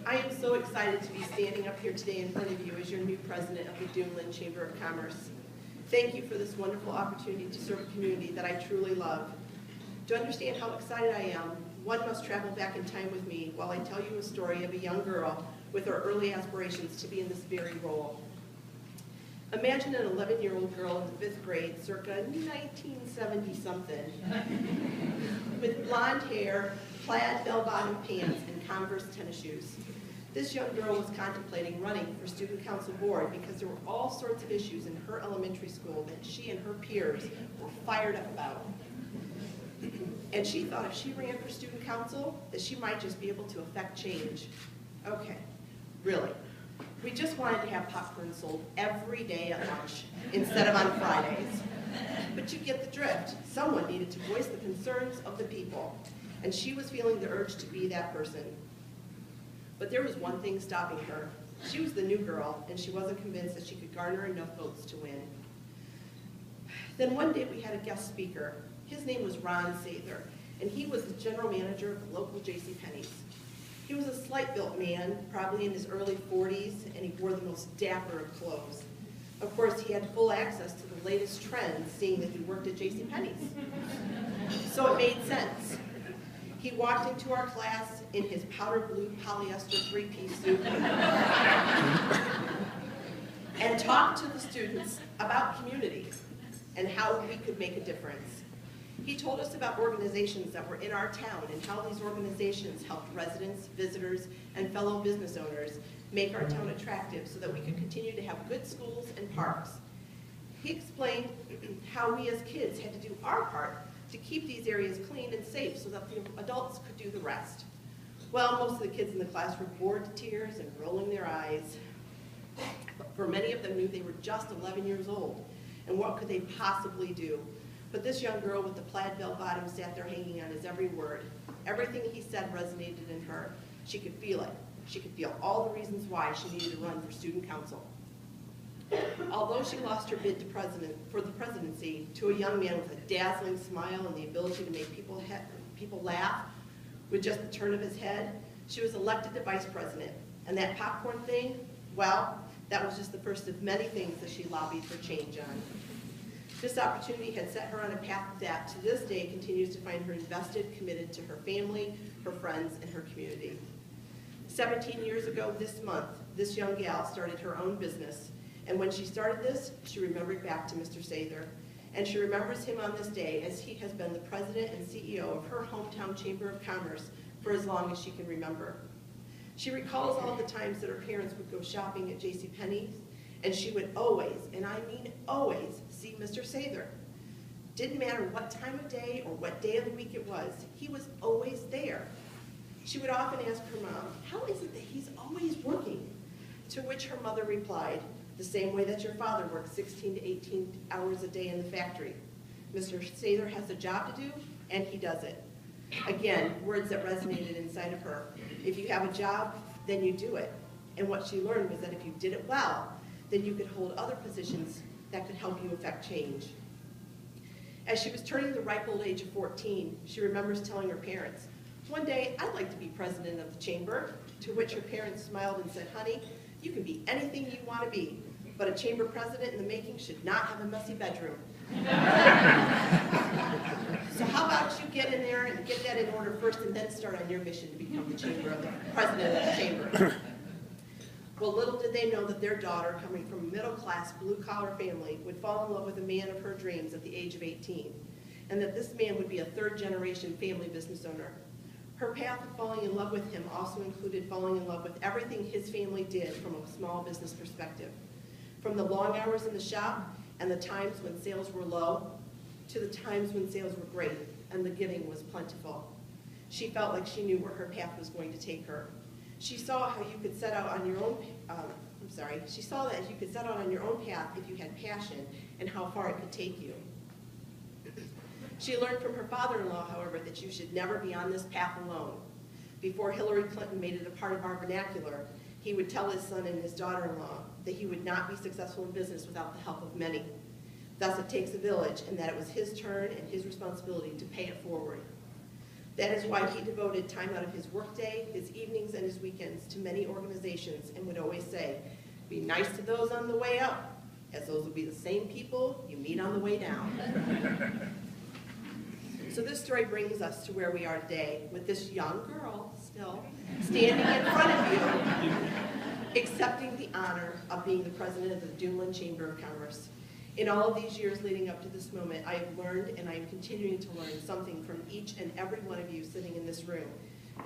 I am so excited to be standing up here today in front of you as your new president of the Duneland Chamber of Commerce. Thank you for this wonderful opportunity to serve a community that I truly love. To understand how excited I am, one must travel back in time with me while I tell you a story of a young girl with her early aspirations to be in this very role. Imagine an 11-year-old girl in the 5th grade, circa 1970-something, with blonde hair, plaid bell-bottom pants, and Converse tennis shoes. This young girl was contemplating running for student council board because there were all sorts of issues in her elementary school that she and her peers were fired up about. And she thought if she ran for student council, that she might just be able to affect change. Okay, really. We just wanted to have popcorn sold every day at lunch instead of on Fridays. But you get the drift. Someone needed to voice the concerns of the people, and she was feeling the urge to be that person. But there was one thing stopping her. She was the new girl, and she wasn't convinced that she could garner enough votes to win. Then one day we had a guest speaker. His name was Ron Sather, and he was the general manager of the local JCPenney's. He was a slight-built man, probably in his early 40s, and he wore the most dapper of clothes. Of course, he had full access to the latest trends, seeing that he worked at JCPenney's. So it made sense. He walked into our class in his powder blue polyester 3-piece suit and talked to the students about community and how we could make a difference. He told us about organizations that were in our town and how these organizations helped residents, visitors, and fellow business owners make our town attractive so that we could continue to have good schools and parks. He explained how we as kids had to do our part to keep these areas clean and safe so that the adults could do the rest. Well, most of the kids in the class were bored to tears and rolling their eyes. But for many of them knew they were just 11 years old, and what could they possibly do? But this young girl with the plaid bell-bottom sat there hanging on his every word. Everything he said resonated in her. She could feel it. She could feel all the reasons why she needed to run for student council. Although she lost her bid for the presidency to a young man with a dazzling smile and the ability to make people laugh with just the turn of his head, she was elected to vice president. And that popcorn thing, well, that was just the first of many things that she lobbied for change on. This opportunity had set her on a path that, to this day, continues to find her invested, committed to her family, her friends, and her community. 17 years ago this month, this young gal started her own business. And when she started this, she remembered back to Mr. Sather. And she remembers him on this day as he has been the president and CEO of her hometown Chamber of Commerce for as long as she can remember. She recalls all the times that her parents would go shopping at JCPenney's, and she would always, and I mean always, see Mr. Sather. Didn't matter what time of day or what day of the week it was, he was always there. She would often ask her mom, how is it that he's always working? To which her mother replied, the same way that your father works 16 to 18 hours a day in the factory. Mr. Sather has a job to do, and he does it. Again, words that resonated inside of her. If you have a job, then you do it. And what she learned was that if you did it well, then you could hold other positions that could help you affect change. As she was turning the ripe old age of 14, she remembers telling her parents, one day I'd like to be president of the chamber, to which her parents smiled and said, honey, you can be anything you want to be, but a chamber president in the making should not have a messy bedroom. So how about you get in there and get that in order first and then start on your mission to become the president of the chamber. Well, little did they know that their daughter, coming from a middle-class, blue-collar family, would fall in love with a man of her dreams at the age of 18, and that this man would be a third-generation family business owner. Her path of falling in love with him also included falling in love with everything his family did from a small business perspective. From the long hours in the shop and the times when sales were low, to the times when sales were great and the giving was plentiful. She felt like she knew where her path was going to take her. She saw how you could set out on your own, she saw that you could set out on your own path if you had passion and how far it could take you. She learned from her father-in-law, however, that you should never be on this path alone. Before Hillary Clinton made it a part of our vernacular, he would tell his son and his daughter-in-law that he would not be successful in business without the help of many. Thus, it takes a village, and that it was his turn and his responsibility to pay it forward. That is why he devoted time out of his workday, his evenings, and his weekends to many organizations and would always say, "Be nice to those on the way up, as those will be the same people you meet on the way down." So this story brings us to where we are today, with this young girl still standing in front of you, accepting the honor of being the president of the Duneland Chamber of Commerce. In all of these years leading up to this moment, I have learned and I am continuing to learn something from each and every one of you sitting in this room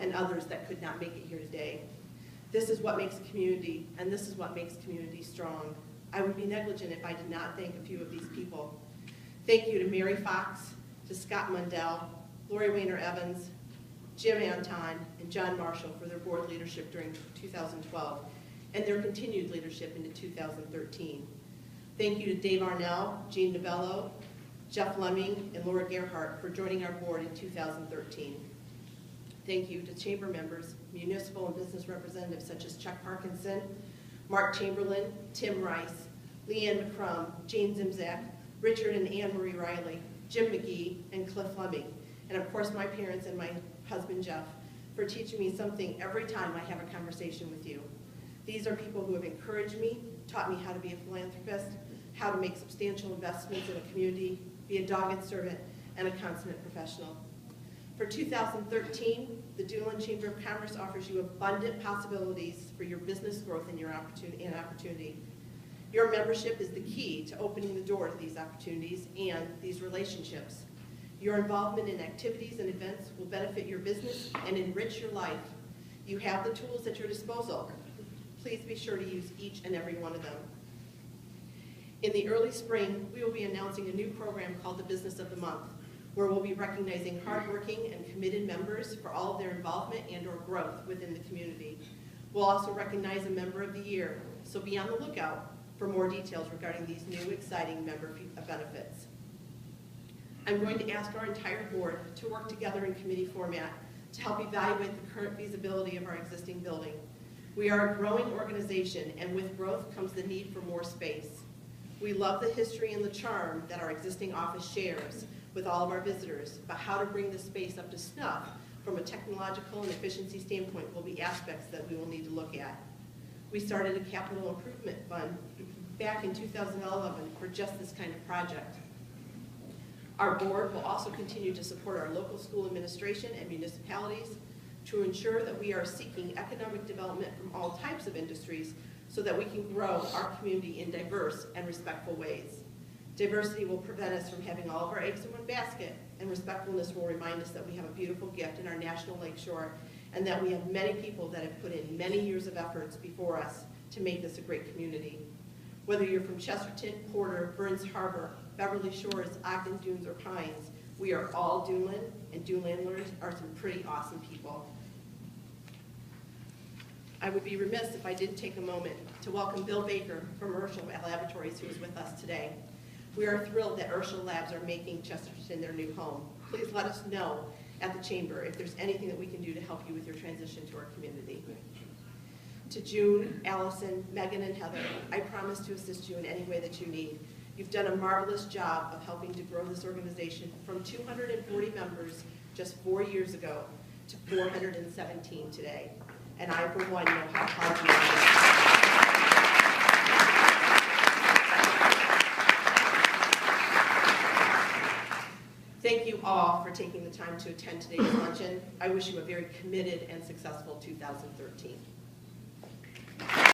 and others that could not make it here today. This is what makes a community, and this is what makes community strong. I would be negligent if I did not thank a few of these people. Thank you to Mary Fox, to Scott Mundell, Lori Weiner Evans, Jim Anton, and John Marshall for their board leadership during 2012 and their continued leadership into 2013. Thank you to Dave Arnell, Jean DeBello, Jeff Lemming, and Laura Gerhardt for joining our board in 2013. Thank you to chamber members, municipal and business representatives such as Chuck Parkinson, Mark Chamberlain, Tim Rice, Leanne McCrum, Jane Zimzak, Richard and Anne Marie Riley, Jim McGee, and Cliff Fleming, and of course my parents and my husband Jeff for teaching me something every time I have a conversation with you. These are people who have encouraged me, taught me how to be a philanthropist, how to make substantial investments in a community, be a dogged servant, and a consummate professional. For 2013, the Duneland Chamber of Commerce offers you abundant possibilities for your business growth and your opportunity. Your membership is the key to opening the door to these opportunities and these relationships. Your involvement in activities and events will benefit your business and enrich your life. You have the tools at your disposal. Please be sure to use each and every one of them. In the early spring, we will be announcing a new program called the Business of the Month, where we'll be recognizing hardworking and committed members for all of their involvement and or growth within the community. We'll also recognize a Member of the Year, so be on the lookout for more details regarding these new exciting member benefits. I'm going to ask our entire board to work together in committee format to help evaluate the current feasibility of our existing building. We are a growing organization, and with growth comes the need for more space. We love the history and the charm that our existing office shares with all of our visitors, but how to bring the space up to snuff from a technological and efficiency standpoint will be aspects that we will need to look at. We started a capital improvement fund back in 2011 for just this kind of project. Our board will also continue to support our local school administration and municipalities to ensure that we are seeking economic development from all types of industries so that we can grow our community in diverse and respectful ways. Diversity will prevent us from having all of our eggs in one basket, and respectfulness will remind us that we have a beautiful gift in our National Lakeshore and that we have many people that have put in many years of efforts before us to make this a great community. Whether you're from Chesterton, Porter, Burns Harbor, Beverly Shores, Ogden Dunes, or Pines, we are all Duneland, and Dunelanders are some pretty awesome people. I would be remiss if I didn't take a moment to welcome Bill Baker from Urschel Laboratories, who is with us today. We are thrilled that Urschel Labs are making Chesterton their new home. Please let us know at the Chamber if there's anything that we can do to help you with your transition to our community. To June, Allison, Megan, and Heather, I promise to assist you in any way that you need. You've done a marvelous job of helping to grow this organization from 240 members just 4 years ago to 417 today. And I, for one, know how hard you are. Thank you all for taking the time to attend today's luncheon. I wish you a very committed and successful 2013.